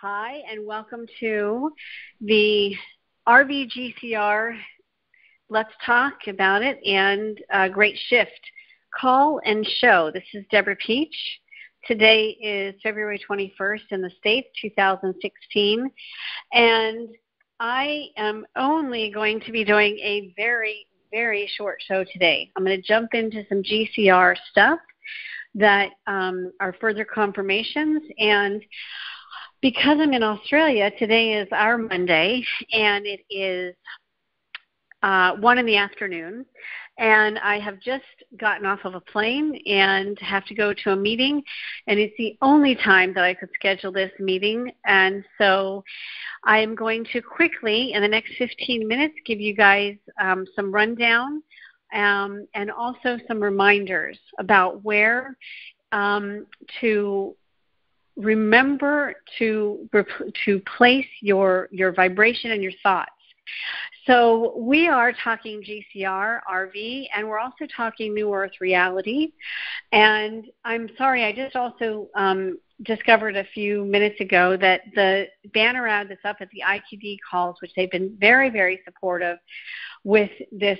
Hi, and welcome to the REE GCR Let's Talk About It and Great Shift Call and Show. This is Deborah Peach. Today is February 21st in the States, 2016, and I am only going to be doing a very, very short show today. I'm going to jump into some GCR stuff that are further confirmations, and because I'm in Australia, today is our Monday, and it is 1 in the afternoon, and I have just gotten off of a plane and have to go to a meeting, and it's the only time that I could schedule this meeting, and so I'm going to quickly, in the next 15 minutes, give you guys some rundown and also some reminders about where to remember to place your vibration and your thoughts. So we are talking GCR, RV, and we're also talking New Earth reality. And I'm sorry, I just also discovered a few minutes ago that the banner ad that's up at the ITD calls, which they've been very, very supportive with this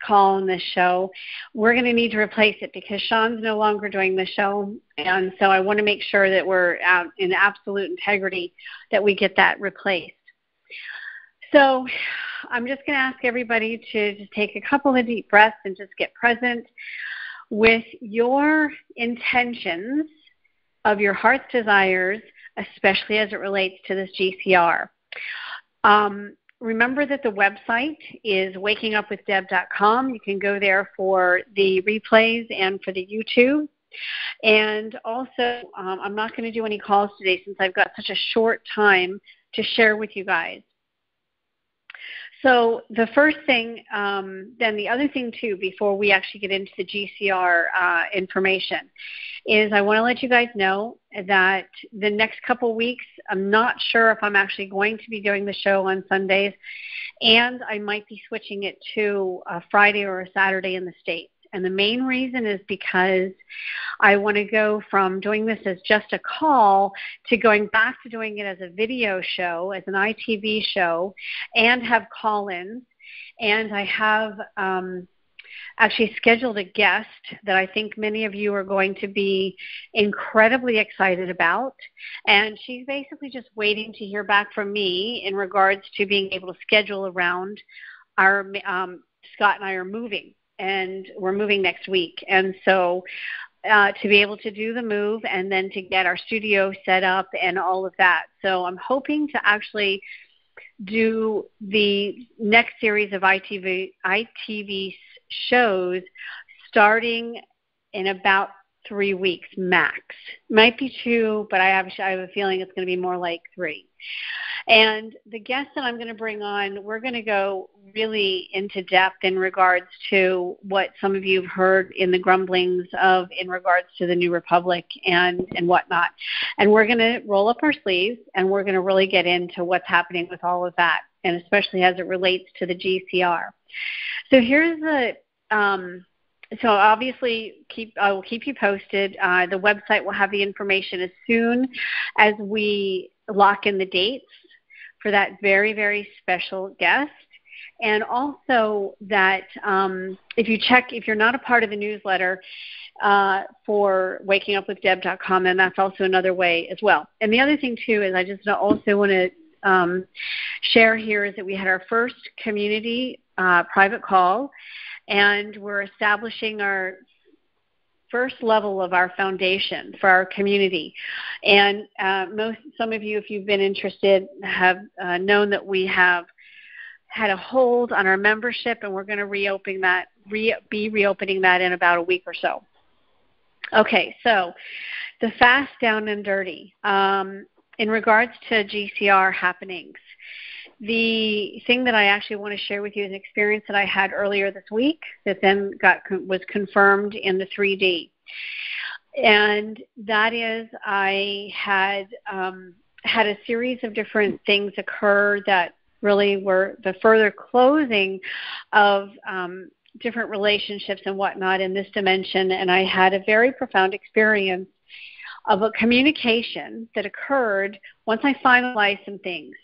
call and this show, we're going to need to replace it because Sean's no longer doing the show, and so I want to make sure that we're out in absolute integrity that we get that replaced. So I'm just going to ask everybody to just take a couple of deep breaths and just get present with your intentions of your heart's desires, especially as it relates to this GCR. Remember that the website is wakingupwithdeb.com. You can go there for the replays and for the YouTube. And also, I'm not going to do any calls today since I've got such a short time to share with you guys. So the first thing, then the other thing too, before we actually get into the GCR information, is I want to let you guys know that the next couple weeks, I'm not sure if I'm actually going to be doing the show on Sundays, and I might be switching it to a Friday or a Saturday in the States. And the main reason is because I want to go from doing this as just a call to going back to doing it as a video show, as an ITV show, and have call-ins. And I have actually scheduled a guest that I think many of you are going to be incredibly excited about. And she's basically just waiting to hear back from me in regards to being able to schedule around our Scott and I are moving. And we're moving next week. And so to be able to do the move and then to get our studio set up and all of that. So I'm hoping to actually do the next series of ITV shows starting in about 3 weeks max. Might be 2, but I have a feeling it's going to be more like 3. And the guest that I'm going to bring on, we're going to go really into depth in regards to what some of you have heard in the grumblings of in regards to the New Republic and whatnot. And we're going to roll up our sleeves, and we're going to really get into what's happening with all of that, and especially as it relates to the GCR. So here's the so obviously, I will keep you posted. The website will have the information as soon as we lock in the dates for that very, very special guest. And also that if you're not a part of the newsletter for wakingupwithdeb.com, then that's also another way as well. And the other thing, too, is I just also want to share here is that we had our first community private call, and we're establishing our first level of our foundation for our community. And some of you, if you've been interested, have known that we have had a hold on our membership, and we're going to be reopening that in about a week or so. Okay, so the fast, down, and dirty. In regards to GCR happenings, the thing that I actually want to share with you is an experience that I had earlier this week that then was confirmed in the 3D. And that is I had a series of different things occur that really were the further closing of different relationships and whatnot in this dimension. And I had a very profound experience of a communication that occurred once I finalized some things.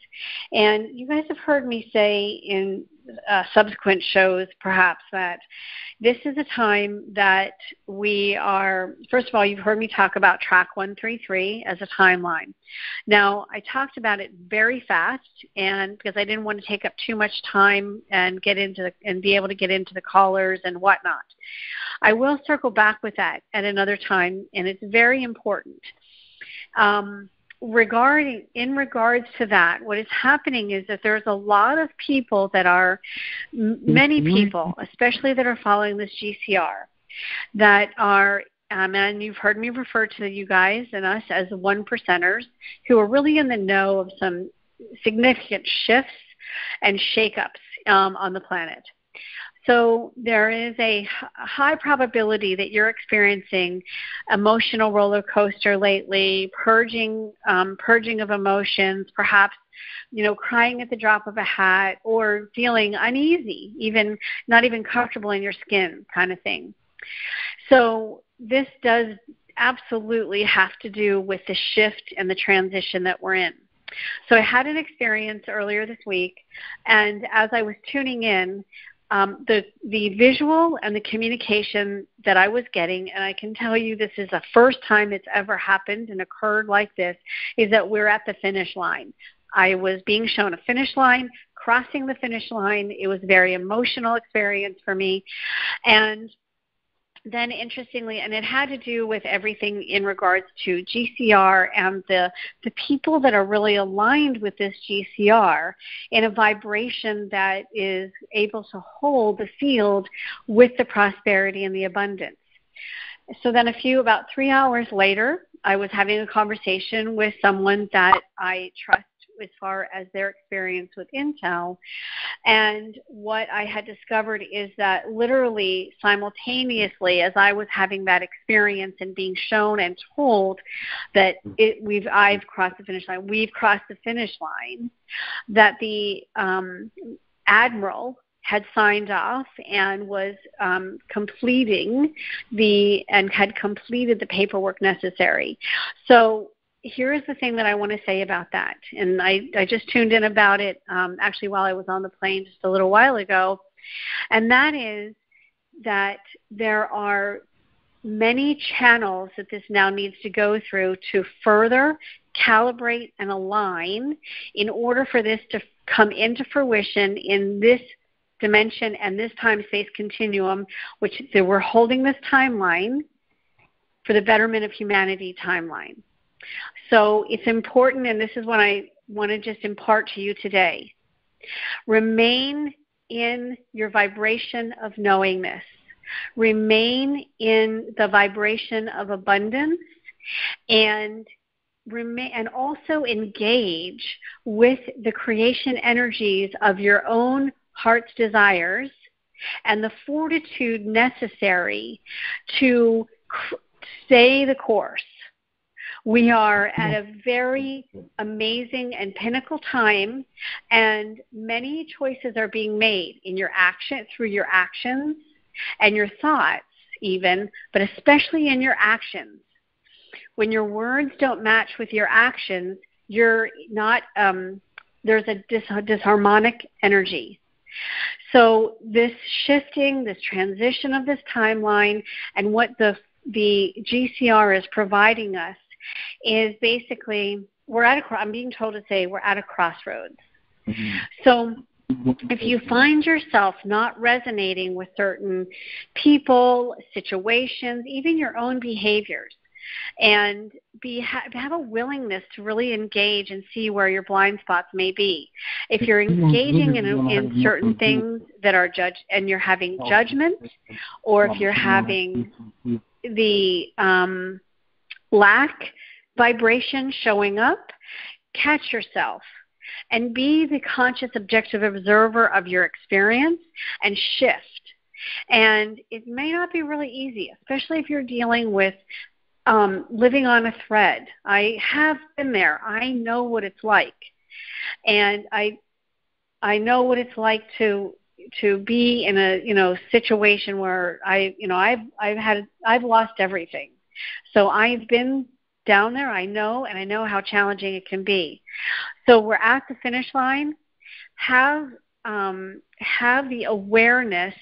And you guys have heard me say in subsequent shows, perhaps, that this is a time that we are, first of all, you've heard me talk about track 133 as a timeline. Now, I talked about it very fast, and because I didn't want to take up too much time and be able to get into the callers and whatnot. I will circle back with that at another time, and it's very important. In regards to that, what is happening is that there's a lot of people that are, many people, especially that are following this GCR, that are, and you've heard me refer to you guys and us as the 1%ers who are really in the know of some significant shifts and shakeups on the planet. So there is a high probability that you're experiencing emotional roller coaster lately, purging of emotions, perhaps, crying at the drop of a hat, or feeling uneasy, even not even comfortable in your skin kind of thing. So this does absolutely have to do with the shift and the transition that we're in. So I had an experience earlier this week, and as I was tuning in, the visual and the communication that I was getting, and I can tell you this is the first time it's ever happened and occurred like this, is that we're at the finish line. I was being shown a finish line, crossing the finish line. It was a very emotional experience for me. And then interestingly, and it had to do with everything in regards to GCR and the people that are really aligned with this GCR in a vibration that is able to hold the field with the prosperity and the abundance. So then about 3 hours later, I was having a conversation with someone that I trust as far as their experience with Intel. And what I had discovered is that literally simultaneously as I was having that experience and being shown and told that I've crossed the finish line, we've crossed the finish line, that the Admiral had signed off and was completed the paperwork necessary. So here's the thing that I want to say about that, and I just tuned in about it actually while I was on the plane just a little while ago, and that is that there are many channels that this now needs to go through to further calibrate and align in order for this to come into fruition in this dimension and this time-space continuum, which we're holding this timeline for the betterment of humanity timeline. So it's important, and this is what I want to just impart to you today. Remain in your vibration of knowingness. Remain in the vibration of abundance, and also engage with the creation energies of your own heart's desires and the fortitude necessary to stay the course. We are at a very amazing and pinnacle time, and many choices are being made in your action, through your actions and your thoughts even, but especially in your actions. When your words don't match with your actions, you're not, there's a disharmonic energy. So this shifting, this transition of this timeline, and what the GCR is providing us is basically I'm being told to say we're at a crossroads. Mm-hmm. So if you find yourself not resonating with certain people, situations, even your own behaviors, and have a willingness to really engage and see where your blind spots may be. If you're engaging in certain things that are judged and you're having judgment, or if you're having the lack vibration showing up, catch yourself and be the conscious, objective observer of your experience and shift. And it may not be really easy, especially if you're dealing with living on a thread. I have been there. I know what it's like. And I know what it's like to be in a situation where I've lost everything. So I've been down there, I know, and I know how challenging it can be. So we're at the finish line. Have the awareness,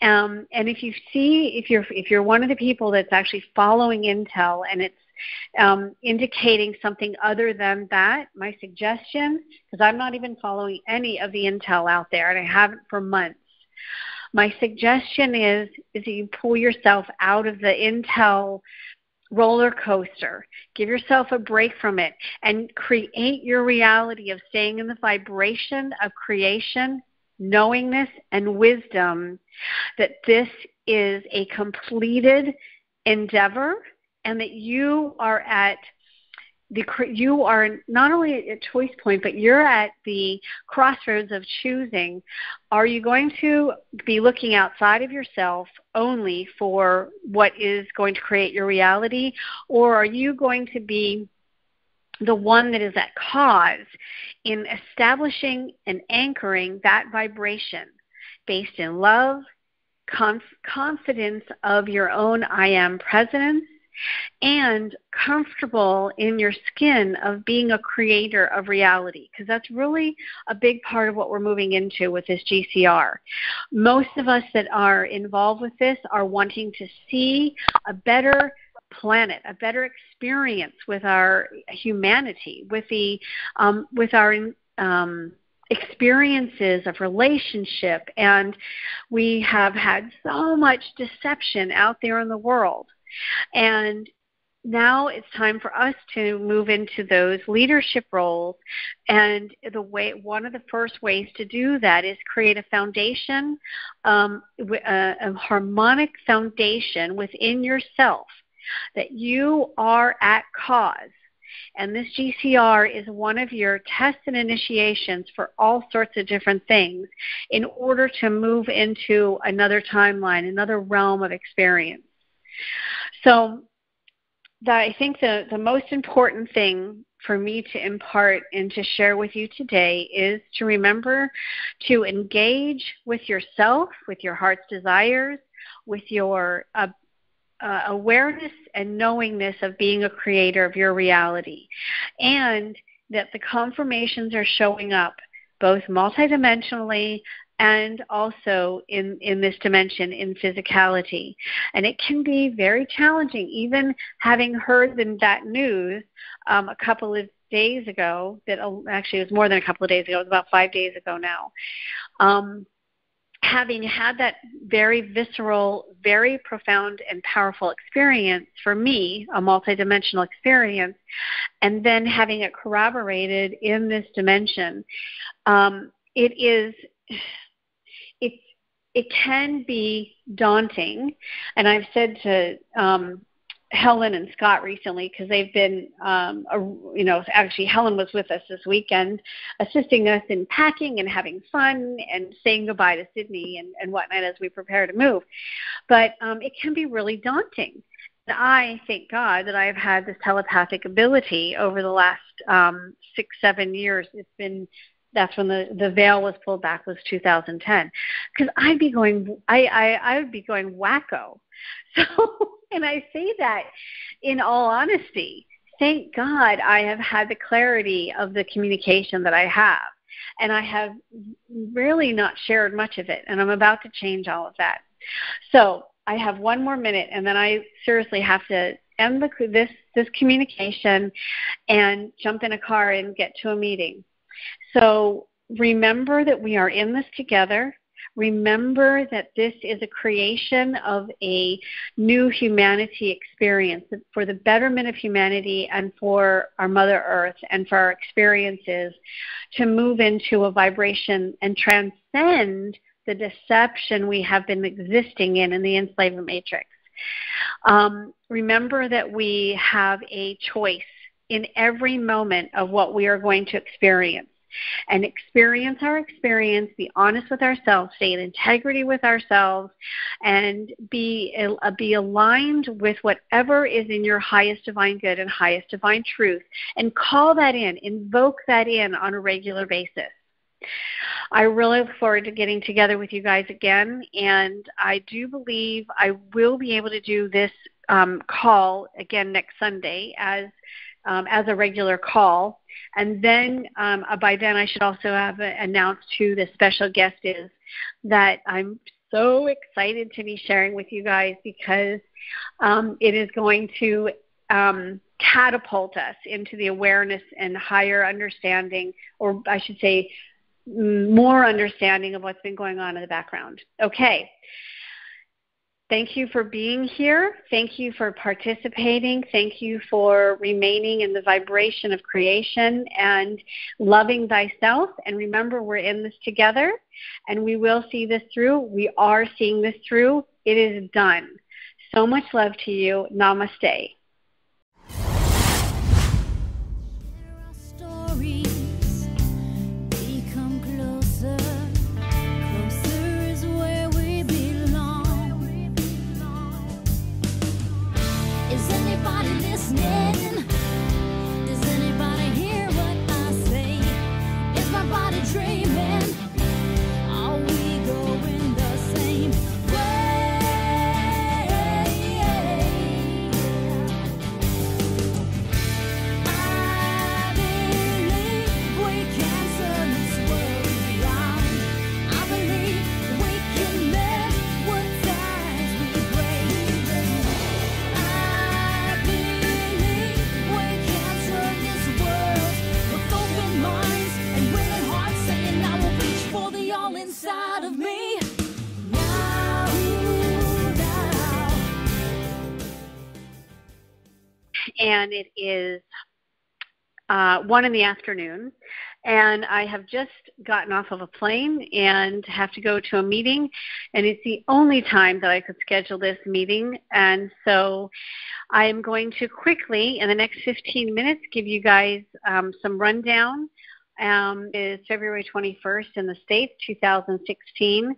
and if you're one of the people that's actually following intel and it's indicating something other than that, my suggestion, because I'm not even following any of the intel out there, and I haven't for months, my suggestion is that you pull yourself out of the intel roller coaster. Give yourself a break from it and create your reality of staying in the vibration of creation, knowingness, and wisdom that this is a completed endeavor and that you are not only at a choice point, but you're at the crossroads of choosing. Are you going to be looking outside of yourself only for what is going to create your reality, or are you going to be the one that is at cause in establishing and anchoring that vibration based in love, confidence of your own I am presence, and comfortable in your skin of being a creator of reality, because that's really a big part of what we're moving into with this GCR. Most of us that are involved with this are wanting to see a better planet, a better experience with our humanity, with our experiences of relationship, and we have had so much deception out there in the world. And now it's time for us to move into those leadership roles. And one of the first ways to do that is create a foundation, a harmonic foundation within yourself that you are at cause. And this GCR is one of your tests and initiations for all sorts of different things in order to move into another timeline, another realm of experience. So I think the most important thing for me to impart and to share with you today is to remember to engage with yourself, with your heart's desires, with your awareness and knowingness of being a creator of your reality, and that the confirmations are showing up both multidimensionally and also in this dimension, in physicality. And it can be very challenging, even having heard that news a couple of days ago, actually it was more than a couple of days ago, it was about 5 days ago now. Having had that very visceral, very profound and powerful experience for me, a multidimensional experience, and then having it corroborated in this dimension, it can be daunting. And I've said to Helen and Scott recently, because they've been, actually Helen was with us this weekend, assisting us in packing and having fun and saying goodbye to Sydney and whatnot as we prepare to move. But it can be really daunting. And I thank God that I've had this telepathic ability over the last 6-7 years. That's when the veil was pulled back, was 2010. Because I would be going wacko. So, and I say that in all honesty. Thank God I have had the clarity of the communication that I have. And I have really not shared much of it. And I'm about to change all of that. So I have 1 more minute, and then I seriously have to end this communication and jump in a car and get to a meeting. So remember that we are in this together. Remember that this is a creation of a new humanity experience for the betterment of humanity and for our Mother Earth and for our experiences to move into a vibration and transcend the deception we have been existing in the enslavement matrix. Remember that we have a choice in every moment of what we are going to experience. And experience our experience, be honest with ourselves, stay in integrity with ourselves, and be aligned with whatever is in your highest divine good and highest divine truth, and call that in, invoke that in on a regular basis. I really look forward to getting together with you guys again, and I do believe I will be able to do this call again next Sunday as a regular call. And then by then I should also have announced who the special guest is that I'm so excited to be sharing with you guys, because it is going to catapult us into the awareness and higher understanding, or I should say more understanding of what's been going on in the background. Okay. Thank you for being here. Thank you for participating. Thank you for remaining in the vibration of creation and loving thyself. And remember, we're in this together, and we will see this through. We are seeing this through. It is done. So much love to you. Namaste. And it is 1 in the afternoon, and I have just gotten off of a plane and have to go to a meeting, and it's the only time that I could schedule this meeting. And so I am going to quickly, in the next 15 minutes, give you guys some rundown. It is February 21st in the States, 2016,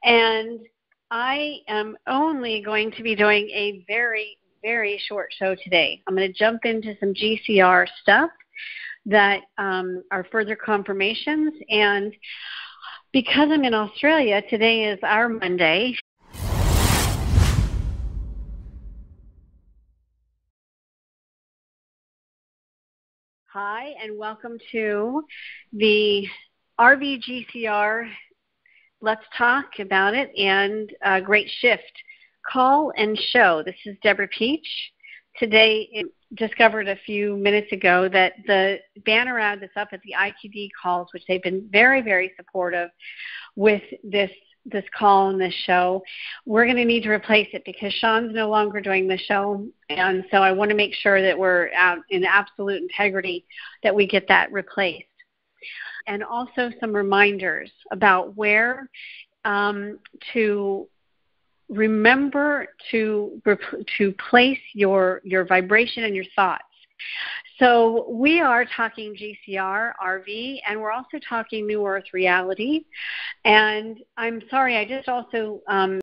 and I am only going to be doing a very short show today. I'm going to jump into some GCR stuff that are further confirmations. And because I'm in Australia, today is our Monday. Hi, and welcome to the REE GCR Let's Talk About It and Great Shift Call and Show. This is Deborah Peach. Today, discovered a few minutes ago that the banner ad that's up at the IQD calls, which they've been very supportive with this call and this show, we're going to need to replace it because Sean's no longer doing the show. And so I want to make sure that we're out in absolute integrity that we get that replaced. And also some reminders about where to remember to place your vibration and your thoughts. So we are talking GCR, RV, and we're also talking New Earth reality. And I'm sorry, I just also